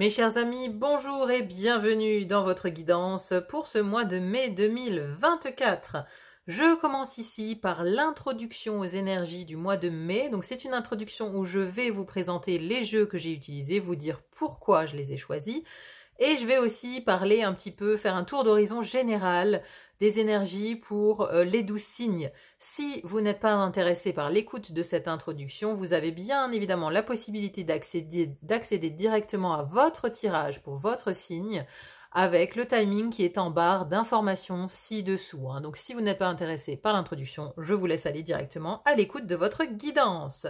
Mes chers amis, bonjour et bienvenue dans votre guidance pour ce mois de mai 2024. Je commence ici par l'introduction aux énergies du mois de mai. Donc c'est une introduction où je vais vous présenter les jeux que j'ai utilisés, vous dire pourquoi je les ai choisis. Et je vais aussi parler un petit peu, faire un tour d'horizon général des énergies pour les 12 signes. Si vous n'êtes pas intéressé par l'écoute de cette introduction, vous avez bien évidemment la possibilité d'accéder directement à votre tirage pour votre signe avec le timing qui est en barre d'informations ci-dessous. Donc si vous n'êtes pas intéressé par l'introduction, je vous laisse aller directement à l'écoute de votre guidance.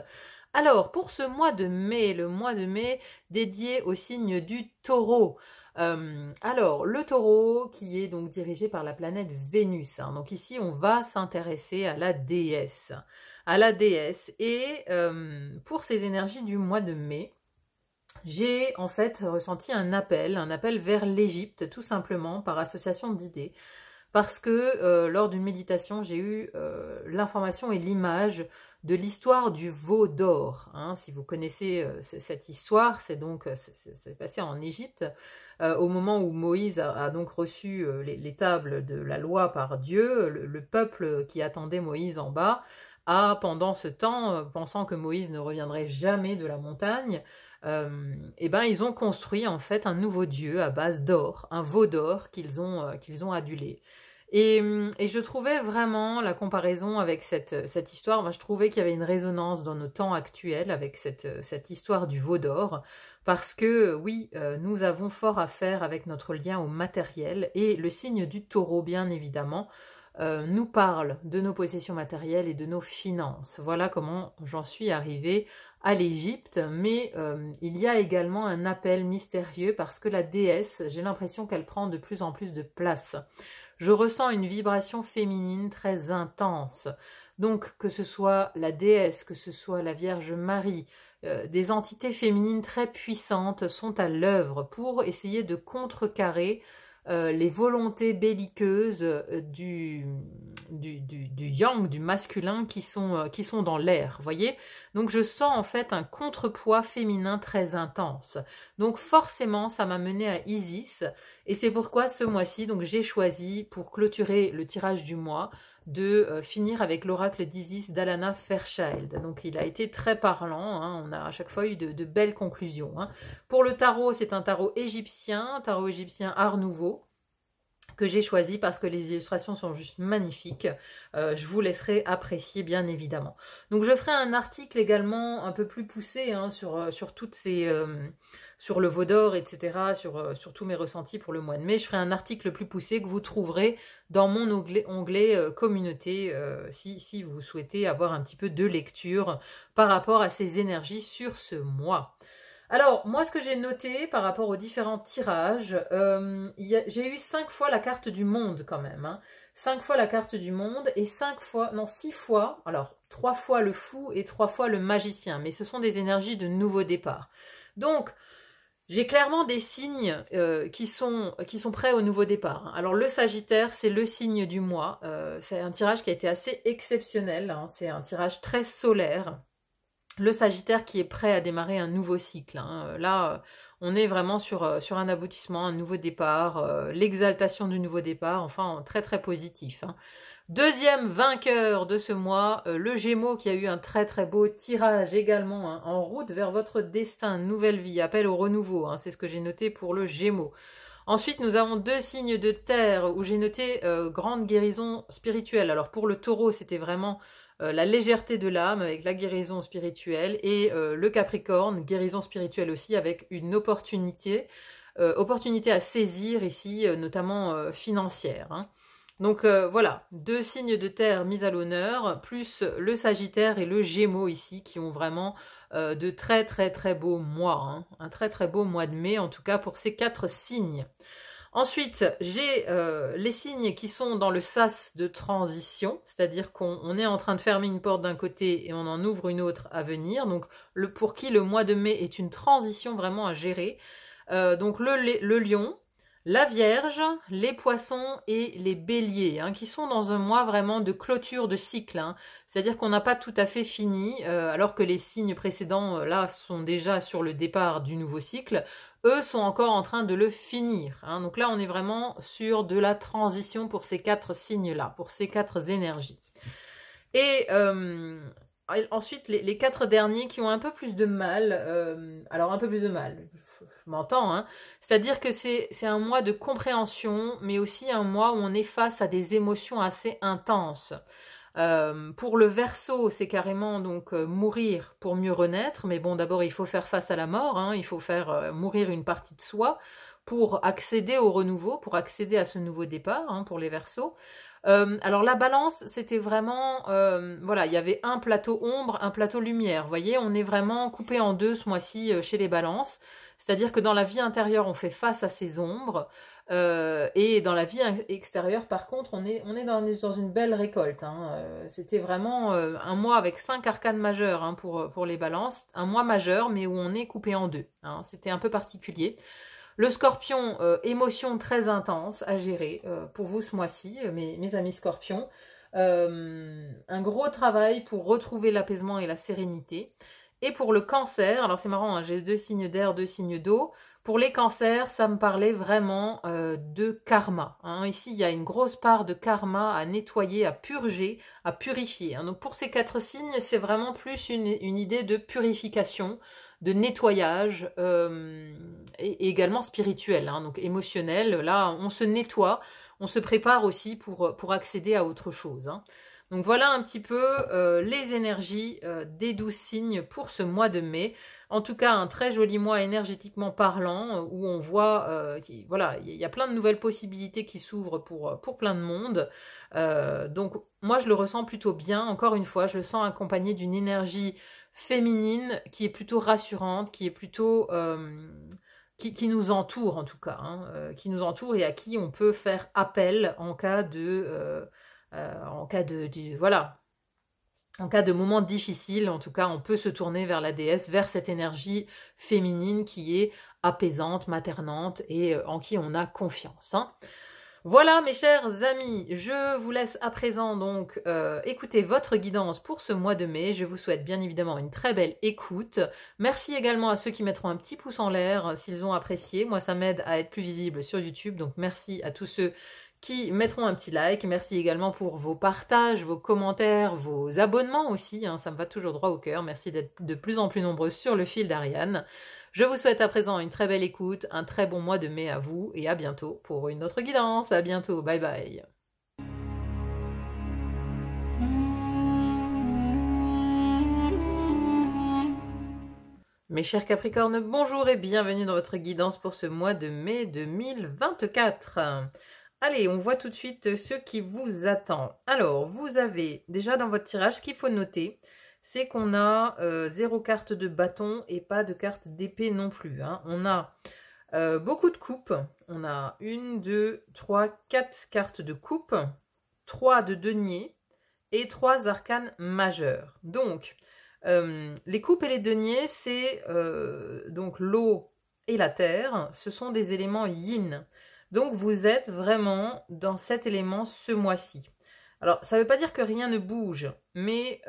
Alors, pour ce mois de mai, le mois de mai dédié au signe du taureau. Alors, le taureau qui est donc dirigé par la planète Vénus. Donc ici, on va s'intéresser à la déesse. Et pour ces énergies du mois de mai, j'ai en fait ressenti un appel vers l'Égypte, tout simplement, par association d'idées. Parce que lors d'une méditation, j'ai eu l'information et l'image de l'histoire du veau d'or. Si vous connaissez cette histoire, c'est passé en Égypte, au moment où Moïse a donc reçu les tables de la loi par Dieu. Le peuple qui attendait Moïse en bas a, pendant ce temps, pensant que Moïse ne reviendrait jamais de la montagne, ils ont construit en fait un nouveau dieu à base d'or, un veau d'or qu'ils ont adulé. Et je trouvais vraiment la comparaison avec cette histoire, je trouvais qu'il y avait une résonance dans nos temps actuels avec cette histoire du veau d'or, parce que oui, nous avons fort à faire avec notre lien au matériel, et le signe du taureau, bien évidemment, nous parle de nos possessions matérielles et de nos finances. Voilà comment j'en suis arrivée à l'Égypte, mais il y a également un appel mystérieux, parce que la déesse, j'ai l'impression qu'elle prend de plus en plus de place. Je ressens une vibration féminine très intense. Donc, que ce soit la déesse, que ce soit la Vierge Marie, des entités féminines très puissantes sont à l'œuvre pour essayer de contrecarrer les volontés belliqueuses du yang, du masculin, qui sont dans l'air, voyez. Donc je sens en fait un contrepoids féminin très intense. Donc forcément, ça m'a mené à Isis, et c'est pourquoi ce mois-ci, donc j'ai choisi, pour clôturer le tirage du mois, de finir avec l'oracle d'Isis d'Alana Fairchild. Donc il a été très parlant, on a à chaque fois eu de belles conclusions. Pour le tarot, c'est un tarot égyptien Art Nouveau, que j'ai choisi parce que les illustrations sont juste magnifiques. Je vous laisserai apprécier, bien évidemment. Donc je ferai un article également un peu plus poussé sur toutes ces... sur le veau d'or, etc., sur tous mes ressentis pour le mois de mai. Je ferai un article plus poussé que vous trouverez dans mon onglet communauté, si vous souhaitez avoir un petit peu de lecture par rapport à ces énergies sur ce mois. Alors, moi, ce que j'ai noté par rapport aux différents tirages, j'ai eu 5 fois la carte du monde quand même. 5 fois la carte du monde et 6 fois, alors 3 fois le fou et 3 fois le magicien. Mais ce sont des énergies de nouveau départ. Donc, j'ai clairement des signes qui sont prêts au nouveau départ. Alors, le Sagittaire, c'est le signe du mois. C'est un tirage qui a été assez exceptionnel. C'est un tirage très solaire. Le Sagittaire qui est prêt à démarrer un nouveau cycle. Là, on est vraiment sur un aboutissement, un nouveau départ, l'exaltation du nouveau départ, enfin très très positif. Deuxième vainqueur de ce mois, le Gémeaux, qui a eu un très très beau tirage également, en route vers votre destin, nouvelle vie, appel au renouveau, c'est ce que j'ai noté pour le Gémeaux. Ensuite, nous avons 2 signes de terre où j'ai noté grande guérison spirituelle. Alors pour le Taureau, c'était vraiment la légèreté de l'âme avec la guérison spirituelle, et le Capricorne, guérison spirituelle aussi avec une opportunité à saisir ici, notamment financière. Donc voilà, 2 signes de terre mis à l'honneur, plus le Sagittaire et le Gémeaux ici, qui ont vraiment de très très très beaux mois, un très très beau mois de mai, en tout cas pour ces 4 signes. Ensuite, j'ai les signes qui sont dans le sas de transition, c'est-à-dire qu'on est en train de fermer une porte d'un côté et on en ouvre une autre à venir. Donc, pour qui le mois de mai est une transition vraiment à gérer. Donc, le lion, La Vierge, les Poissons et les Béliers, hein, qui sont dans un mois vraiment de clôture de cycle. Hein. C'est-à-dire qu'on n'a pas tout à fait fini, alors que les signes précédents, là, sont déjà sur le départ du nouveau cycle. Eux sont encore en train de le finir. Hein. Donc là, on est vraiment sur de la transition pour ces 4 signes-là, pour ces 4 énergies. Et ensuite, les 4 derniers qui ont un peu plus de mal. Alors, un peu plus de mal, je m'entends, hein. C'est-à-dire que c'est un mois de compréhension, mais aussi un mois où on est face à des émotions assez intenses. Pour le Verseau, c'est carrément donc mourir pour mieux renaître. Mais bon, d'abord, il faut faire face à la mort. Hein, il faut faire mourir une partie de soi pour accéder au renouveau, pour accéder à ce nouveau départ, hein, pour les Verseaux. Alors la balance, c'était vraiment, voilà, il y avait un plateau ombre, un plateau lumière. Vous voyez, on est vraiment coupé en deux ce mois-ci chez les balances. C'est-à-dire que dans la vie intérieure, on fait face à ces ombres. Et dans la vie extérieure, par contre, on est dans une belle récolte. Hein. C'était vraiment un mois avec 5 arcanes majeures, hein, pour les balances. Un mois majeur, mais où on est coupé en deux. Hein. C'était un peu particulier. Le Scorpion, émotion très intense à gérer pour vous ce mois-ci, mes amis Scorpions. Un gros travail pour retrouver l'apaisement et la sérénité. Et pour le Cancer, alors c'est marrant, hein, j'ai 2 signes d'air, 2 signes d'eau. Pour les Cancers, ça me parlait vraiment de karma. Hein. Ici, il y a une grosse part de karma à nettoyer, à purger, à purifier. Hein. Donc pour ces 4 signes, c'est vraiment plus une idée de purification, de nettoyage, et également spirituel, hein, donc émotionnel. Là, on se nettoie, on se prépare aussi pour accéder à autre chose. Hein. Donc voilà un petit peu les énergies des 12 signes pour ce mois de mai. En tout cas, un très joli mois énergétiquement parlant, où on voit voilà, il y a plein de nouvelles possibilités qui s'ouvrent pour plein de monde. Donc moi, je le ressens plutôt bien. Encore une fois, je le sens accompagné d'une énergie féminine qui est plutôt rassurante, qui est plutôt qui nous entoure en tout cas, hein, qui nous entoure et à qui on peut faire appel en cas de voilà, en cas de moments difficiles. En tout cas, on peut se tourner vers la déesse, vers cette énergie féminine qui est apaisante, maternante et en qui on a confiance. Hein. Voilà mes chers amis, je vous laisse à présent donc écouter votre guidance pour ce mois de mai. Je vous souhaite bien évidemment une très belle écoute. Merci également à ceux qui mettront un petit pouce en l'air s'ils ont apprécié. Moi ça m'aide à être plus visible sur YouTube, donc merci à tous ceux qui mettront un petit like. Merci également pour vos partages, vos commentaires, vos abonnements aussi, hein, ça me va toujours droit au cœur. Merci d'être de plus en plus nombreux sur le fil d'Ariane. Je vous souhaite à présent une très belle écoute, un très bon mois de mai à vous et à bientôt pour une autre guidance. À bientôt, bye bye. Mes chers Capricornes, bonjour et bienvenue dans votre guidance pour ce mois de mai 2024. Allez, on voit tout de suite ce qui vous attend. Alors, vous avez déjà dans votre tirage, ce qu'il faut noter, c'est qu'on a 0 carte de bâton et pas de carte d'épée non plus. Hein. On a beaucoup de coupes. On a 1, 2, 3, 4 cartes de coupe, 3 de denier et 3 arcanes majeures. Donc, les coupes et les deniers, c'est donc l'eau et la terre. Ce sont des éléments yin. Donc, vous êtes vraiment dans cet élément ce mois-ci. Alors, ça ne veut pas dire que rien ne bouge, mais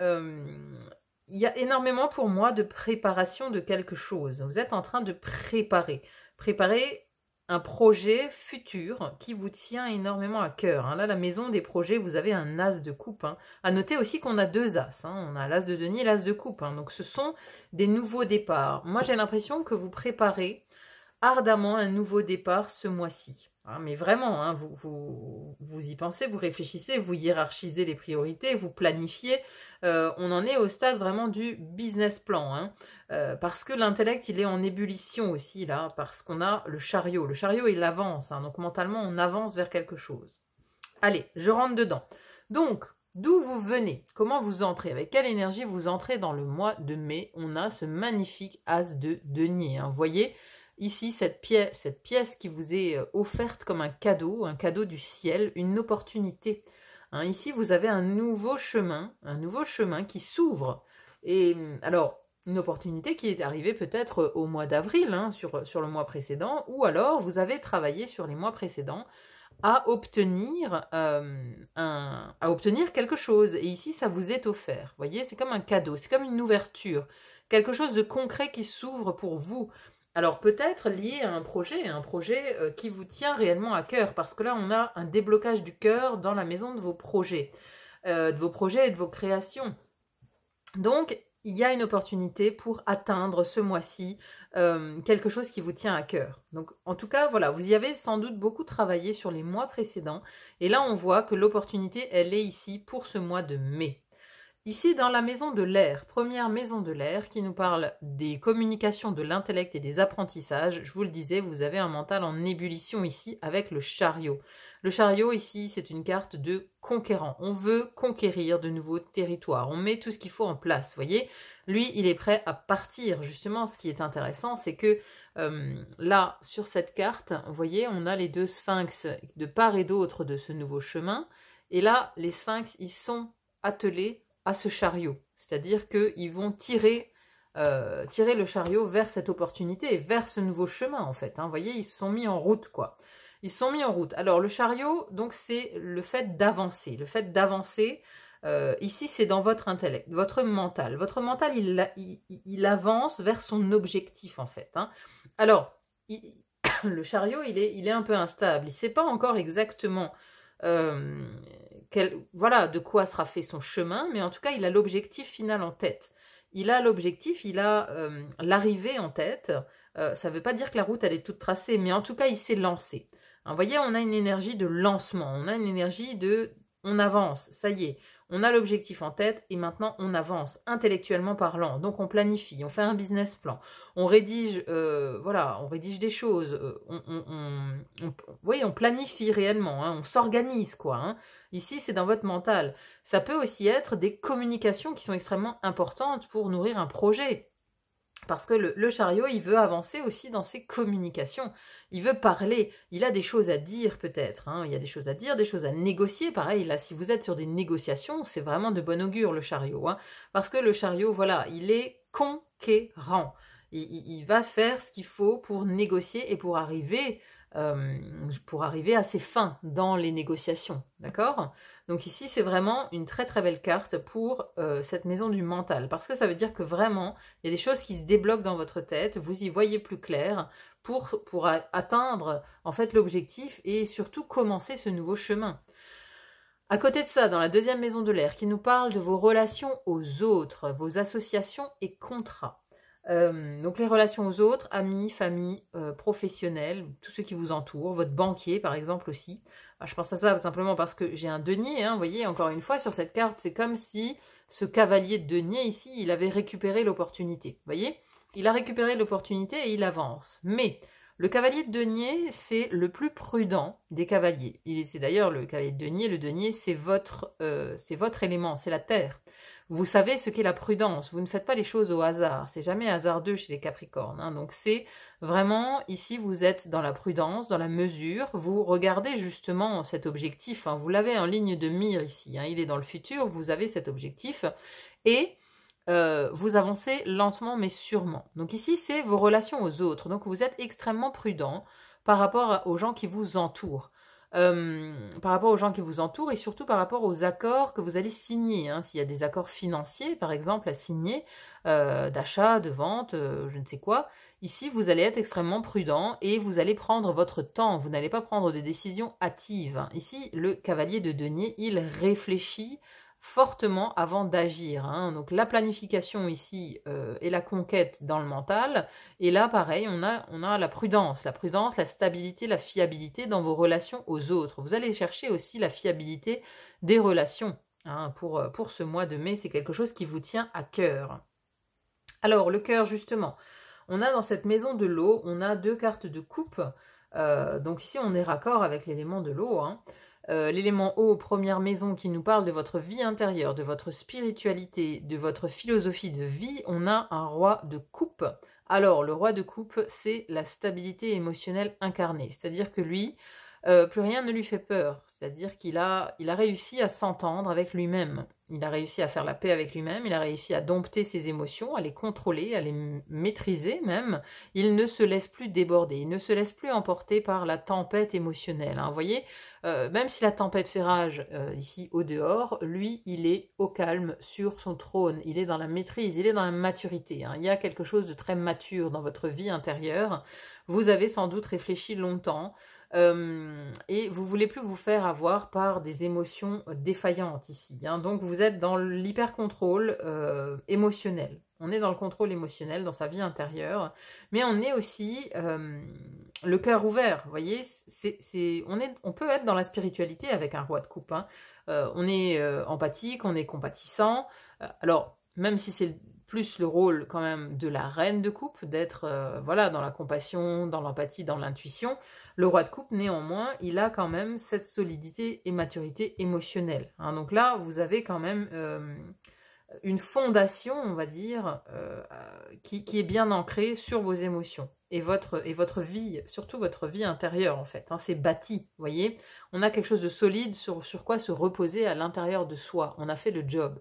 il y a énormément pour moi de préparation de quelque chose. Vous êtes en train de préparer un projet futur qui vous tient énormément à cœur. Hein. Là, la maison des projets, vous avez un as de coupe. Hein. À noter aussi qu'on a 2 as. Hein. On a l'as de denier et l'as de coupe. Hein. Donc, ce sont des nouveaux départs. Moi, j'ai l'impression que vous préparez ardemment un nouveau départ ce mois-ci. Hein, mais vraiment, hein, vous y pensez, vous réfléchissez, vous hiérarchisez les priorités, vous planifiez. On en est au stade vraiment du business plan. Hein, parce que l'intellect, il est en ébullition aussi, là, parce qu'on a le chariot. Le chariot, il avance. Hein, donc, mentalement, on avance vers quelque chose. Allez, je rentre dedans. Donc, d'où vous venez? Comment vous entrez? Avec quelle énergie vous entrez dans le mois de mai? On a ce magnifique as de denier. Hein, vous voyez ici, cette pièce qui vous est offerte comme un cadeau du ciel, une opportunité. Hein, ici, vous avez un nouveau chemin qui s'ouvre. Et alors, une opportunité qui est arrivée peut-être au mois d'avril, hein, sur le mois précédent, ou alors vous avez travaillé sur les mois précédents à obtenir, à obtenir quelque chose. Et ici, ça vous est offert. Vous voyez, c'est comme un cadeau, c'est comme une ouverture. Quelque chose de concret qui s'ouvre pour vous. Alors peut-être lié à un projet qui vous tient réellement à cœur, parce que là, on a un déblocage du cœur dans la maison de vos projets et de vos créations. Donc, il y a une opportunité pour atteindre ce mois-ci quelque chose qui vous tient à cœur. Donc, en tout cas, voilà, vous y avez sans doute beaucoup travaillé sur les mois précédents. Et là, on voit que l'opportunité, elle est ici pour ce mois de mai. Ici, dans la maison de l'air, première maison de l'air, qui nous parle des communications, de l'intellect et des apprentissages, je vous le disais, vous avez un mental en ébullition ici avec le chariot. Le chariot, ici, c'est une carte de conquérant. On veut conquérir de nouveaux territoires. On met tout ce qu'il faut en place, vous voyez. Lui, il est prêt à partir. Justement, ce qui est intéressant, c'est que là, sur cette carte, vous voyez, on a les deux sphinx de part et d'autre de ce nouveau chemin. Et là, les sphinx, ils sont attelés à ce chariot. C'est-à-dire qu'ils vont tirer le chariot vers cette opportunité, vers ce nouveau chemin, en fait. Hein. Vous voyez, ils se sont mis en route, quoi. Ils se sont mis en route. Alors, le chariot, donc, c'est le fait d'avancer. Le fait d'avancer, ici, c'est dans votre intellect, votre mental. Votre mental, il avance vers son objectif, en fait. Hein. Alors, le chariot, il est un peu instable. Il ne sait pas encore exactement voilà de quoi sera fait son chemin, mais en tout cas, il a l'objectif final en tête. Il a l'objectif, il a l'arrivée en tête. Ça ne veut pas dire que la route, elle est toute tracée, mais en tout cas, il s'est lancé. Vous voyez, on a une énergie de lancement, on a une énergie de « on avance », ça y est. On a l'objectif en tête et maintenant on avance, intellectuellement parlant. Donc on planifie, on fait un business plan, on rédige, voilà, on rédige des choses, oui, on planifie réellement, hein, on s'organise quoi. Hein. Ici, c'est dans votre mental. Ça peut aussi être des communications qui sont extrêmement importantes pour nourrir un projet. Parce que le chariot, il veut avancer aussi dans ses communications. Il veut parler. Il a des choses à dire peut-être. Hein. Il y a des choses à dire, des choses à négocier. Pareil, là, si vous êtes sur des négociations, c'est vraiment de bon augure le chariot. Hein. Parce que le chariot, voilà, il est conquérant. Il va faire ce qu'il faut pour négocier et pour arriver à ses fins dans les négociations. D'accord ? Donc ici, c'est vraiment une très très belle carte pour cette maison du mental. Parce que ça veut dire que vraiment, il y a des choses qui se débloquent dans votre tête, vous y voyez plus clair pour atteindre en fait l'objectif et surtout commencer ce nouveau chemin. À côté de ça, dans la deuxième maison de l'air, qui nous parle de vos relations aux autres, vos associations et contrats. Donc les relations aux autres, amis, famille, professionnels, tous ceux qui vous entourent, votre banquier par exemple aussi. Alors, je pense à ça simplement parce que j'ai un denier, hein, vous voyez, encore une fois sur cette carte, c'est comme si ce cavalier de denier ici, il avait récupéré l'opportunité, vous voyez. Il a récupéré l'opportunité et il avance. Mais le cavalier de denier, c'est le plus prudent des cavaliers. C'est d'ailleurs le cavalier de denier, le denier c'est votre élément, c'est la terre. Vous savez ce qu'est la prudence, vous ne faites pas les choses au hasard, c'est jamais hasardeux chez les Capricornes. Hein. Donc c'est vraiment, ici vous êtes dans la prudence, dans la mesure, vous regardez justement cet objectif, hein. Vous l'avez en ligne de mire ici, hein. Il est dans le futur, vous avez cet objectif et vous avancez lentement mais sûrement. Donc ici c'est vos relations aux autres, donc vous êtes extrêmement prudent par rapport aux gens qui vous entourent. Par rapport aux gens qui vous entourent et surtout par rapport aux accords que vous allez signer. Hein. S'il y a des accords financiers, par exemple, à signer, d'achat, de vente, je ne sais quoi, ici, vous allez être extrêmement prudent et vous allez prendre votre temps. Vous n'allez pas prendre des décisions hâtives. Hein. Ici, le cavalier de denier, il réfléchit fortement avant d'agir. Hein. Donc la planification ici et la conquête dans le mental. Et là, pareil, on a la prudence, la stabilité, la fiabilité dans vos relations aux autres. Vous allez chercher aussi la fiabilité des relations. Hein, pour ce mois de mai, c'est quelque chose qui vous tient à cœur. Alors, le cœur, justement. On a dans cette maison de l'eau, on a deux cartes de coupe. Donc ici, on est raccord avec l'élément de l'eau. Hein. L'élément eau, première maison, qui nous parle de votre vie intérieure, de votre spiritualité, de votre philosophie de vie, on a un roi de coupe. Alors, le roi de coupe, c'est la stabilité émotionnelle incarnée. C'est-à-dire que lui, plus rien ne lui fait peur. C'est-à-dire qu'il a réussi à s'entendre avec lui-même. Il a réussi à faire la paix avec lui-même, il a réussi à dompter ses émotions, à les contrôler, à les maîtriser même. Il ne se laisse plus déborder, il ne se laisse plus emporter par la tempête émotionnelle. Vous voyez, même si la tempête fait rage ici au dehors, lui, il est au calme sur son trône, il est dans la maîtrise, il est dans la maturité. Il y a quelque chose de très mature dans votre vie intérieure. Vous avez sans doute réfléchi longtemps, et vous voulez plus vous faire avoir par des émotions défaillantes ici. Donc vous êtes dans l'hyper-contrôle émotionnel. On est dans le contrôle émotionnel, dans sa vie intérieure, mais on est aussi le cœur ouvert. Vous voyez, on peut être dans la spiritualité avec un roi de coupe. On est empathique, on est compatissant. Alors, même si c'est plus le rôle quand même de la reine de coupe, d'être voilà, dans la compassion, dans l'empathie, dans l'intuition, le roi de coupe, néanmoins, il a quand même cette solidité et maturité émotionnelle. Donc là, vous avez quand même une fondation, on va dire, qui est bien ancrée sur vos émotions. Et votre vie, surtout votre vie intérieure, en fait. C'est bâti, vous voyez. On a quelque chose de solide sur quoi se reposer à l'intérieur de soi. On a fait le job.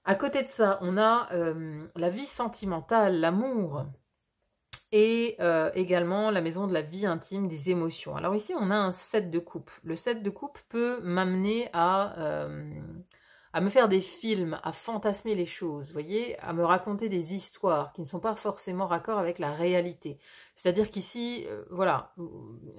À côté de ça, on a la vie sentimentale, l'amour, et également la maison de la vie intime, des émotions. Alors ici, on a un 7 de coupe. Le 7 de coupe peut m'amener à me faire des films, à fantasmer les choses, vous voyez, à me raconter des histoires qui ne sont pas forcément raccord avec la réalité. C'est-à-dire qu'ici, voilà,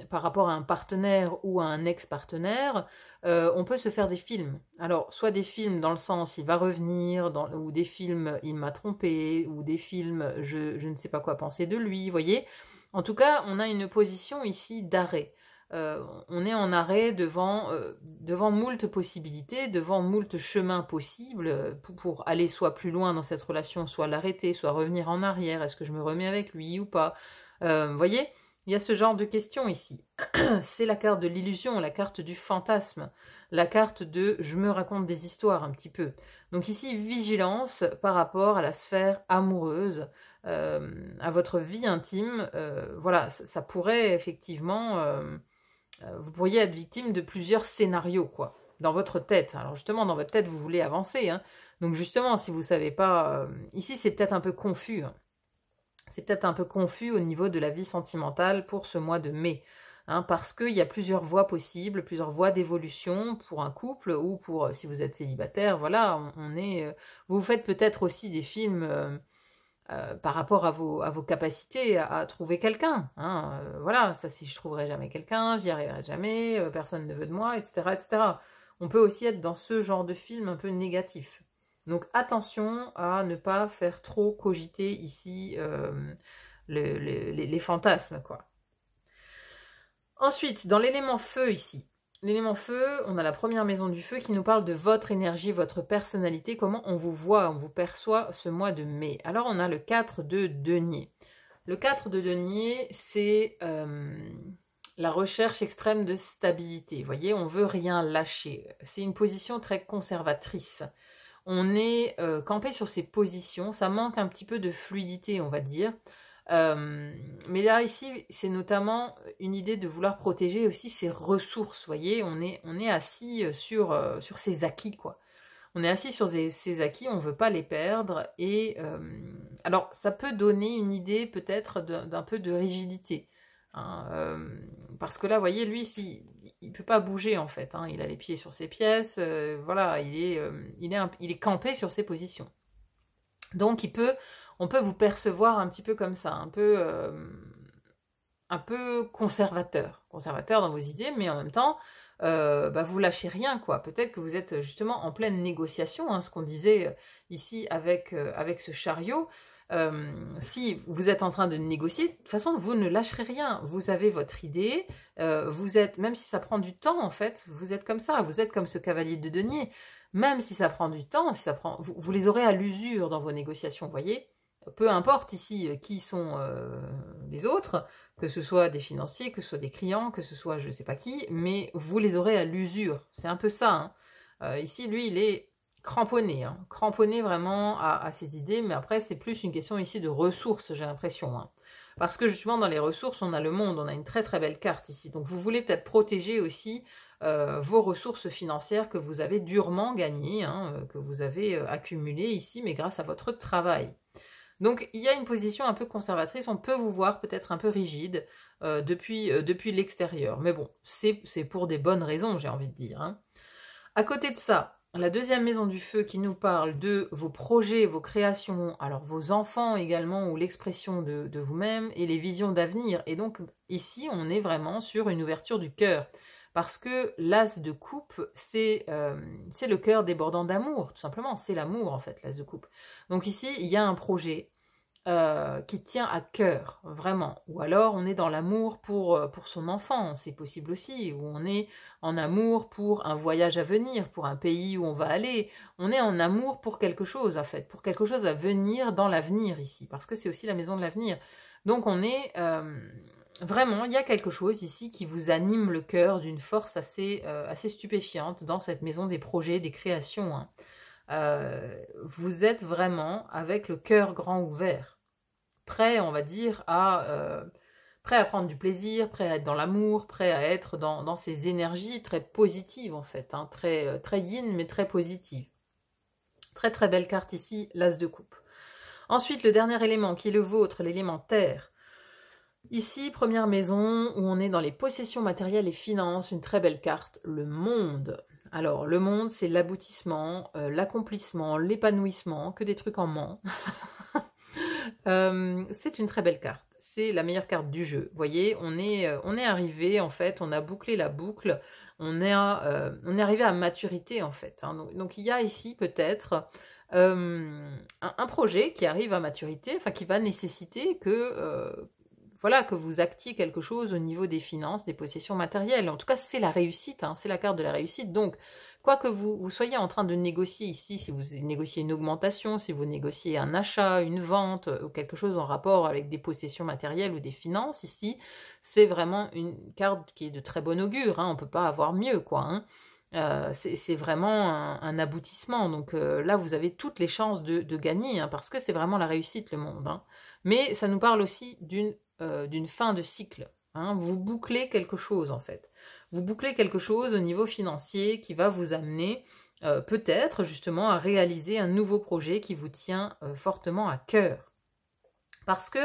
par rapport à un partenaire ou à un ex-partenaire, on peut se faire des films. Alors, soit des films dans le sens il va revenir, ou des films il m'a trompé, ou des films je ne sais pas quoi penser de lui, vous voyez. En tout cas, on a une position ici d'arrêt. On est en arrêt devant moult possibilités, devant moult chemins possibles pour aller soit plus loin dans cette relation, soit l'arrêter, soit revenir en arrière. Est-ce que je me remets avec lui ou pas? Vous voyez, il y a ce genre de questions ici. C'est la carte de l'illusion, la carte du fantasme, la carte de je me raconte des histoires un petit peu. Donc ici, vigilance par rapport à la sphère amoureuse, à votre vie intime. Voilà, ça pourrait effectivement... vous pourriez être victime de plusieurs scénarios, quoi, dans votre tête. Alors justement, dans votre tête, vous voulez avancer. Donc justement, si vous ne savez pas... ici, c'est peut-être un peu confus. C'est peut-être un peu confus au niveau de la vie sentimentale pour ce mois de mai. Parce qu'il y a plusieurs voies possibles, plusieurs voies d'évolution pour un couple ou pour, si vous êtes célibataire, voilà, vous faites peut-être aussi des films... par rapport à vos capacités à trouver quelqu'un. Voilà, ça si je trouverai jamais quelqu'un, j'y arriverai jamais, personne ne veut de moi, etc., etc. On peut aussi être dans ce genre de film un peu négatif. Donc attention à ne pas faire trop cogiter ici les fantasmes, quoi. Ensuite, dans l'élément feu ici, l'élément feu, on a la première maison du feu qui nous parle de votre énergie, votre personnalité, comment on vous voit, on vous perçoit ce mois de mai. Alors on a le 4 de denier. Le 4 de denier, c'est la recherche extrême de stabilité. Vous voyez, on veut rien lâcher. C'est une position très conservatrice. On est campé sur ses positions, ça manque un petit peu de fluidité, on va dire. Mais là ici c'est notamment une idée de vouloir protéger aussi ses ressources, vous voyez, on est assis sur ses acquis, quoi. On est assis sur ses acquis, on ne veut pas les perdre, et alors ça peut donner une idée peut-être d'un peu de rigidité, parce que là, vous voyez, lui, il peut pas bouger en fait, il a les pieds sur ses pièces, voilà, il est campé sur ses positions. Donc on peut vous percevoir un petit peu comme ça, un peu conservateur dans vos idées, mais en même temps, vous lâchez rien, quoi. Peut-être que vous êtes justement en pleine négociation, ce qu'on disait ici avec ce chariot. Si vous êtes en train de négocier, de toute façon, vous ne lâcherez rien. Vous avez votre idée, même si ça prend du temps, en fait, vous êtes comme ça, vous êtes comme ce cavalier de denier. Même si ça prend du temps, vous les aurez à l'usure dans vos négociations, vous voyez. Peu importe ici qui sont les autres, que ce soit des financiers, que ce soit des clients, que ce soit je ne sais pas qui, mais vous les aurez à l'usure. C'est un peu ça. Ici, lui, il est cramponné, cramponné vraiment à ses idées, mais après, c'est plus une question ici de ressources, j'ai l'impression. Parce que justement, dans les ressources, on a le monde, on a une très très belle carte ici. Donc vous voulez peut-être protéger aussi vos ressources financières que vous avez durement gagnées, hein, que vous avez accumulées ici, mais grâce à votre travail. Donc il y a une position un peu conservatrice, on peut vous voir peut-être un peu rigide depuis l'extérieur. Mais bon, c'est pour des bonnes raisons, j'ai envie de dire. Hein. À côté de ça, la deuxième maison du feu qui nous parle de vos projets, vos créations, alors vos enfants également, ou l'expression de vous-même, et les visions d'avenir. Et donc ici, on est vraiment sur une ouverture du cœur. Parce que l'as de coupe, c'est le cœur débordant d'amour, tout simplement. C'est l'amour, en fait, l'as de coupe. Donc ici, il y a un projet qui tient à cœur, vraiment. Ou alors, on est dans l'amour pour son enfant, c'est possible aussi. Ou on est en amour pour un voyage à venir, pour un pays où on va aller. On est en amour pour quelque chose, en fait. Pour quelque chose à venir dans l'avenir, ici. Parce que c'est aussi la maison de l'avenir. Donc, on est... Vraiment, il y a quelque chose ici qui vous anime le cœur d'une force assez stupéfiante dans cette maison des projets, des créations. Hein. Vous êtes vraiment avec le cœur grand ouvert, prêt, on va dire, prêt à prendre du plaisir, prêt à être dans l'amour, prêt à être dans ces énergies très positives en fait, hein, très yin mais très positives. Très très belle carte ici, l'as de coupe. Ensuite, le dernier élément qui est le vôtre, l'élément terre. Ici, première maison, où on est dans les possessions matérielles et finances, une très belle carte, le monde. Alors, le monde, c'est l'aboutissement, l'accomplissement, l'épanouissement, que des trucs en ment. C'est une très belle carte. C'est la meilleure carte du jeu. Vous voyez, on est arrivé, en fait, on a bouclé la boucle, on est arrivé à maturité, en fait. Hein. Donc, il y a ici, peut-être... un projet qui arrive à maturité, enfin qui va nécessiter que vous actiez quelque chose au niveau des finances, des possessions matérielles. En tout cas, c'est la réussite, hein, c'est la carte de la réussite. Donc, quoi que vous soyez en train de négocier ici, si vous négociez une augmentation, si vous négociez un achat, une vente, ou quelque chose en rapport avec des possessions matérielles ou des finances, ici, c'est vraiment une carte qui est de très bon augure. Hein, on ne peut pas avoir mieux, quoi. Hein. C'est vraiment un aboutissement. Donc là, vous avez toutes les chances de gagner, hein, parce que c'est vraiment la réussite, le monde. Hein. Mais ça nous parle aussi d'une fin de cycle. Hein. Vous bouclez quelque chose, en fait. Vous bouclez quelque chose au niveau financier qui va vous amener peut-être justement à réaliser un nouveau projet qui vous tient fortement à cœur. Parce que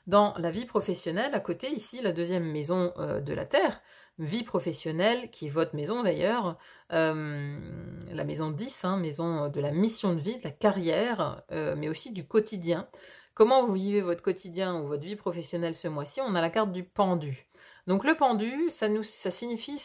dans la vie professionnelle, à côté, ici, la deuxième maison de la Terre, vie professionnelle, qui est votre maison d'ailleurs, la maison 10, hein, maison de la mission de vie, de la carrière, mais aussi du quotidien. Comment vous vivez votre quotidien ou votre vie professionnelle ce mois-ci? On a la carte du pendu. Donc le pendu, ça signifie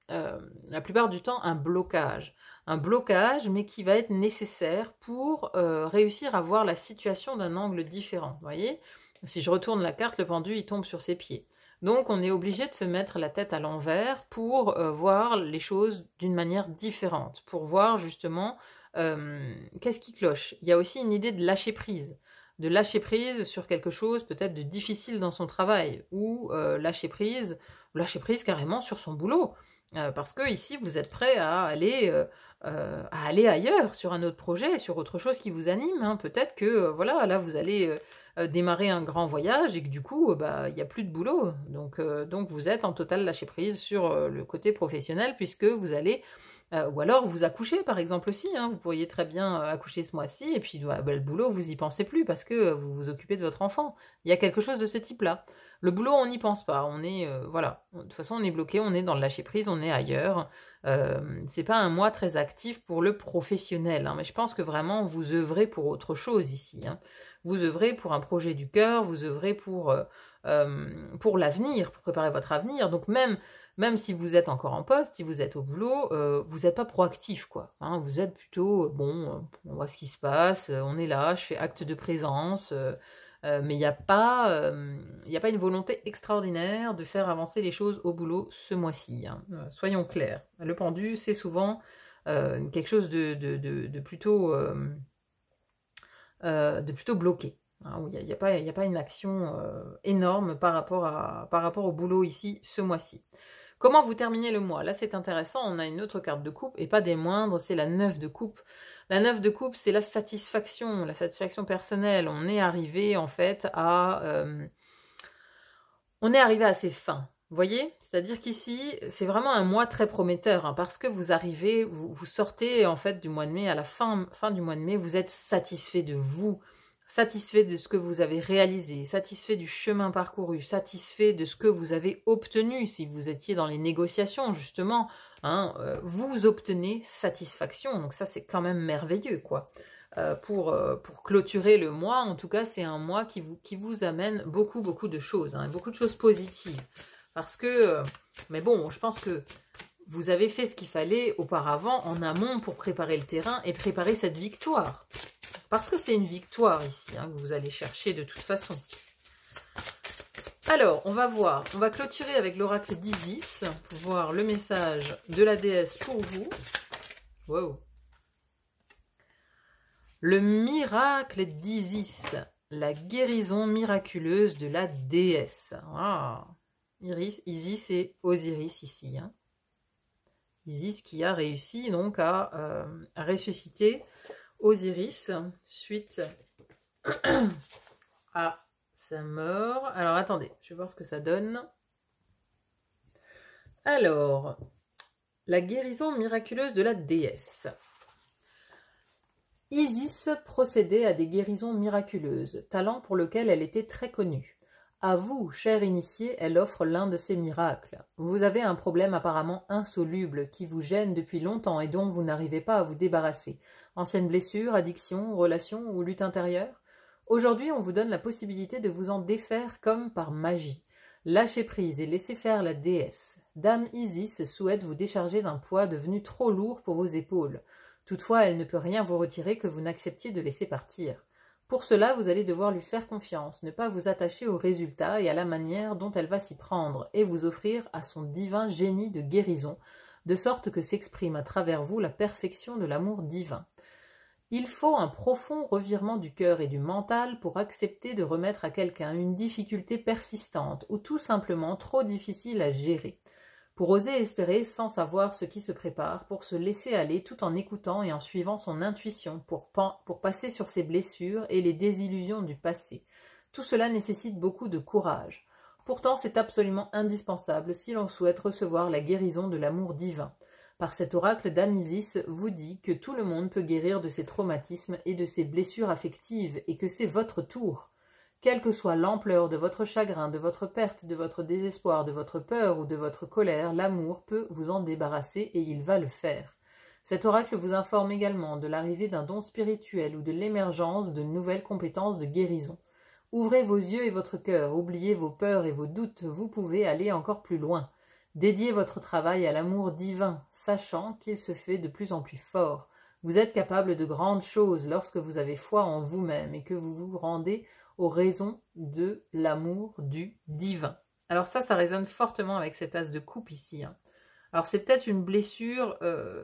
la plupart du temps un blocage. Un blocage, mais qui va être nécessaire pour réussir à voir la situation d'un angle différent. Vous voyez? Si je retourne la carte, le pendu, il tombe sur ses pieds. Donc on est obligé de se mettre la tête à l'envers pour voir les choses d'une manière différente, pour voir justement qu'est-ce qui cloche. Il y a aussi une idée de lâcher prise sur quelque chose peut-être de difficile dans son travail, ou lâcher prise carrément sur son boulot. Parce que ici, vous êtes prêt à aller ailleurs, sur un autre projet, sur autre chose qui vous anime. Hein. Peut-être que là, vous allez démarrer un grand voyage et que du coup, il n'y a plus de boulot. Donc vous êtes en total lâcher prise sur le côté professionnel, puisque vous allez... ou alors vous accouchez par exemple aussi, hein, vous pourriez très bien accoucher ce mois-ci et puis le boulot vous y pensez plus parce que vous vous occupez de votre enfant. Il y a quelque chose de ce type-là. Le boulot on n'y pense pas, on est de toute façon on est bloqué, on est dans le lâcher-prise, on est ailleurs. C'est pas un mois très actif pour le professionnel, hein, mais je pense que vraiment vous œuvrez pour autre chose ici. Hein. Vous œuvrez pour un projet du cœur, vous œuvrez pour l'avenir, pour préparer votre avenir. Donc même si vous êtes encore en poste, si vous êtes au boulot, vous n'êtes pas proactif, quoi. Hein, vous êtes plutôt, on voit ce qui se passe, on est là, je fais acte de présence, mais il n'y a pas une volonté extraordinaire de faire avancer les choses au boulot ce mois-ci. Hein. Soyons clairs. Le pendu, c'est souvent quelque chose de plutôt bloqué. Hein, où il n'y a pas une action énorme par rapport au boulot ici ce mois-ci. Comment vous terminez le mois? Là, c'est intéressant, on a une autre carte de coupe, et pas des moindres, c'est la 9 de coupe. La 9 de coupe, c'est la satisfaction personnelle. On est arrivé, en fait, à On est arrivé à ses fins. Vous voyez? C'est-à-dire qu'ici, c'est vraiment un mois très prometteur, hein, parce que vous arrivez, vous sortez en fait du mois de mai, à la fin du mois de mai, vous êtes satisfait de vous, satisfait de ce que vous avez réalisé, satisfait du chemin parcouru, satisfait de ce que vous avez obtenu. Si vous étiez dans les négociations, justement, hein, vous obtenez satisfaction. Donc ça, c'est quand même merveilleux, quoi. Pour clôturer le mois, en tout cas, c'est un mois qui vous amène beaucoup de choses, hein, beaucoup de choses positives. Parce que, mais bon, je pense que vous avez fait ce qu'il fallait auparavant, en amont, pour préparer le terrain et préparer cette victoire. Parce que c'est une victoire ici, hein, que vous allez chercher de toute façon. Alors, on va voir, on va clôturer avec l'oracle d'Isis, pour voir le message de la déesse pour vous. Wow. Le miracle d'Isis, la guérison miraculeuse de la déesse. Ah. Isis et Osiris ici. Hein. Isis qui a réussi donc à ressusciter Osiris suite à sa mort. Alors attendez, je vais voir ce que ça donne. Alors, la guérison miraculeuse de la déesse. Isis procédait à des guérisons miraculeuses, talent pour lequel elle était très connue. À vous, cher initié, elle offre l'un de ces miracles. Vous avez un problème apparemment insoluble qui vous gêne depuis longtemps et dont vous n'arrivez pas à vous débarrasser. Ancienne blessure, addiction, relation ou lutte intérieure? Aujourd'hui, on vous donne la possibilité de vous en défaire comme par magie. Lâchez prise et laissez faire la déesse. Dame Isis souhaite vous décharger d'un poids devenu trop lourd pour vos épaules. Toutefois, elle ne peut rien vous retirer que vous n'acceptiez de laisser partir. Pour cela, vous allez devoir lui faire confiance, ne pas vous attacher aux résultats et à la manière dont elle va s'y prendre, et vous offrir à son divin génie de guérison, de sorte que s'exprime à travers vous la perfection de l'amour divin. Il faut un profond revirement du cœur et du mental pour accepter de remettre à quelqu'un une difficulté persistante ou tout simplement trop difficile à gérer. Pour oser espérer sans savoir ce qui se prépare, pour se laisser aller tout en écoutant et en suivant son intuition, pour passer sur ses blessures et les désillusions du passé. Tout cela nécessite beaucoup de courage. Pourtant, c'est absolument indispensable si l'on souhaite recevoir la guérison de l'amour divin. Par cet oracle d'Amisis vous dit que tout le monde peut guérir de ses traumatismes et de ses blessures affectives et que c'est votre tour. Quelle que soit l'ampleur de votre chagrin, de votre perte, de votre désespoir, de votre peur ou de votre colère, l'amour peut vous en débarrasser et il va le faire. Cet oracle vous informe également de l'arrivée d'un don spirituel ou de l'émergence de nouvelles compétences de guérison. Ouvrez vos yeux et votre cœur, oubliez vos peurs et vos doutes, vous pouvez aller encore plus loin. Dédiez votre travail à l'amour divin, sachant qu'il se fait de plus en plus fort. Vous êtes capable de grandes choses lorsque vous avez foi en vous-même et que vous vous rendez aux raisons de l'amour du divin. Alors ça résonne fortement avec cet as de coupe ici. Hein. Alors c'est peut-être une blessure,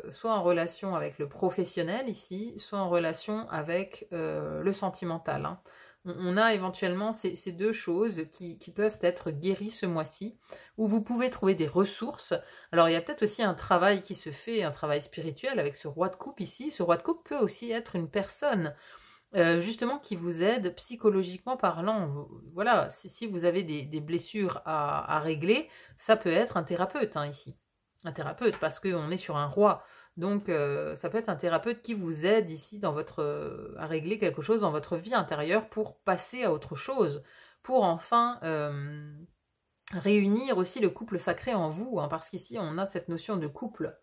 soit en relation avec le professionnel ici, soit en relation avec le sentimental. Hein. On a éventuellement ces deux choses qui peuvent être guéries ce mois-ci, où vous pouvez trouver des ressources. Alors il y a peut-être aussi un travail qui se fait, un travail spirituel avec ce roi de coupe ici. Ce roi de coupe peut aussi être une personne justement qui vous aide psychologiquement parlant. Voilà, si vous avez des blessures à régler, ça peut être un thérapeute hein, ici. Un thérapeute, parce qu'on est sur un roi. Donc, ça peut être un thérapeute qui vous aide ici à régler quelque chose dans votre vie intérieure pour passer à autre chose, pour enfin réunir aussi le couple sacré en vous, hein, parce qu'ici, on a cette notion de couple.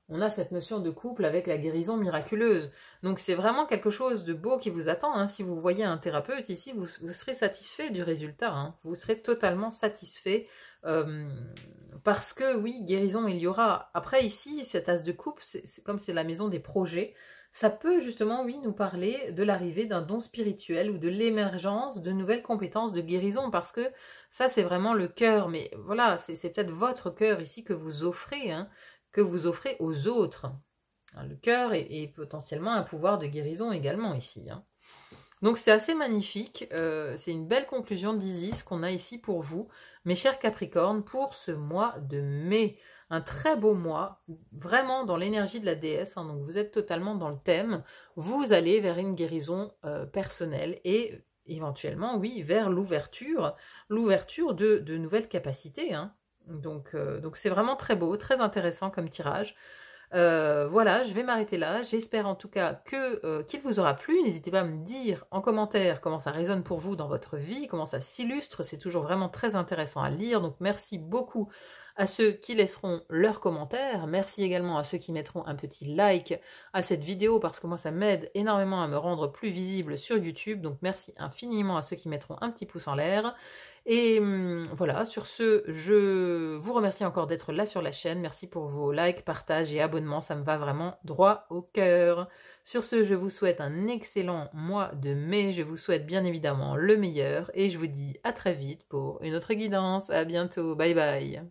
On a cette notion de couple avec la guérison miraculeuse. Donc c'est vraiment quelque chose de beau qui vous attend. Hein. Si vous voyez un thérapeute ici, vous serez satisfait du résultat. Hein. Vous serez totalement satisfait parce que oui, guérison il y aura. Après ici, cet as de coupe, comme c'est la maison des projets, ça peut justement, oui, nous parler de l'arrivée d'un don spirituel ou de l'émergence de nouvelles compétences de guérison, parce que ça c'est vraiment le cœur. Mais voilà, c'est peut-être votre cœur ici que vous offrez, hein, que vous offrez aux autres. Le cœur est potentiellement un pouvoir de guérison également ici. Hein. Donc c'est assez magnifique, c'est une belle conclusion d'Isis qu'on a ici pour vous, mes chers Capricornes, pour ce mois de mai. Un très beau mois, vraiment dans l'énergie de la déesse, hein, donc vous êtes totalement dans le thème, vous allez vers une guérison personnelle et éventuellement, oui, vers l'ouverture de nouvelles capacités, hein. Donc c'est vraiment très beau, très intéressant comme tirage. Voilà, je vais m'arrêter là. J'espère en tout cas qu'il vous aura plu. N'hésitez pas à me dire en commentaire comment ça résonne pour vous dans votre vie, comment ça s'illustre. C'est toujours vraiment très intéressant à lire. Donc merci beaucoup à ceux qui laisseront leurs commentaires. Merci également à ceux qui mettront un petit like à cette vidéo parce que moi ça m'aide énormément à me rendre plus visible sur YouTube. Donc merci infiniment à ceux qui mettront un petit pouce en l'air. Et voilà, sur ce, je vous remercie encore d'être là sur la chaîne. Merci pour vos likes, partages et abonnements, ça me va vraiment droit au cœur. Sur ce, je vous souhaite un excellent mois de mai. Je vous souhaite bien évidemment le meilleur et je vous dis à très vite pour une autre guidance. À bientôt, bye bye.